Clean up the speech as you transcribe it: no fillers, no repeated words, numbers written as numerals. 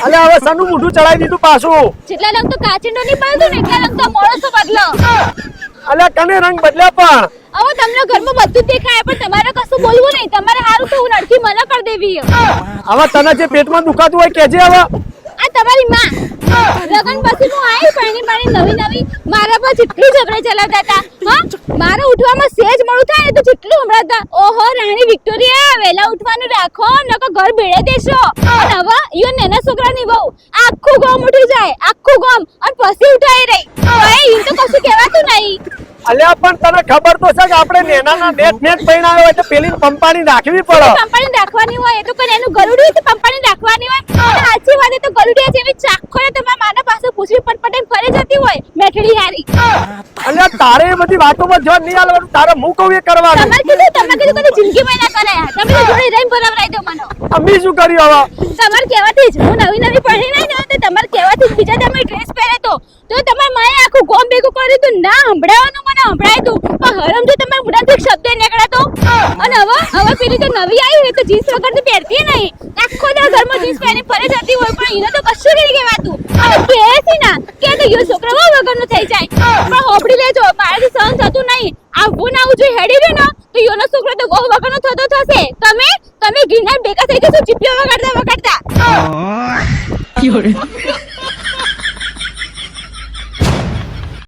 અલે હવે સનું મોઢું ચડાઈ દીધું પાછું. જેટલા રંગ તો કાચિંડો નહીં બદલતો ને એટલા રંગ તો મોળો તો બદલો. અલે કને રંગ બદલ્યા પણ હવે તમને ઘરમાં બધું દેખાય પણ તમારે કશું બોલવું નહીં. તમારે હારું તો હું નડકી મને કરી દેવી. હવે તને જે પેટમાં દુખાતું હોય કેજે હવે. આ તમારી માં લગન પછી હું આવી પાણી નવી મારા પર જેટલું ઝઘડા ચલાવતા હતા. હા મારે ઉઠવામાં સેજ મોડું થાય ને તો જેટલું હમણાં ઓહો રાણી વિક્ટોરિયા વેલા ઉઠવાનું રાખો નકો ઘર ભેળે દેશો. અને હવે યો નેના છોકરાની બહુ આખું ગામ ઉઠી જાય આખું ગામ અને પછી ઉઠાઈ રહી. ભાઈ ઈ તો કશું કહેવાતું નહીં. અલ્યા પણ તને ખબર તો છે કે આપણે નેનાના નેટ પૈણાયો હોય તો પેલી પંપાણી રાખવી પડે. પંપાણી રાખવાની હોય એ તો કોઈ એનું ગરુડી તો પંપાણી રાખવાની હોય. સાચી વાત તો ગરુડિયા જેવી ચાખો ને તમારા માના પાસે પૂછવી પટપટે ફરી જતી હોય મેઠડી હારી. અલ્યા તારે એ બધી વાતોમાં જો નહીં આલવાનું તારે હું કહું એ કરવાનું. તમે કીધું કદી જિંદગીમાં ના કરાયા. તમે તો જોડે રહીને ભરાવરાઈ દો મને. અમી શું કર્યું હવે? તમાર કહેવાથી જ હું નવી પડી નહીં ને તો તમાર કહેવાથી જ બીજા તમે ડ્રેસ પહેરે તો તમાર માએ આખું ગોમ ભેગું કર્યું તું ના સંભળાવવાનું મને સંભળાય તું પણ હરમ જો તમારા મુડાથી એક શબ્દ નીકળ્યો તો. અને હવે પેલી તો નવી આવી હોય તો જીન્સ વગર તો પહેરતી નહીં. આખો દા ઘરમાં જીન્સ પહેરી ફરે જતી હોય પણ એને તો કશું નહીં કહેવાતું. અને કહે છે ના કે તો યો છોકરો વગરનો થઈ જાય પણ હોબડી લેજો મારાથી સહન થતું નહીં. આવું ના આવું જો હેડી રહ્યો ને તો યોનો છોકરો તો ગો વગરનો થતો થશે. તમે ગિરનાર ભેગા થઈ જશો ચીપિયો વગાડતા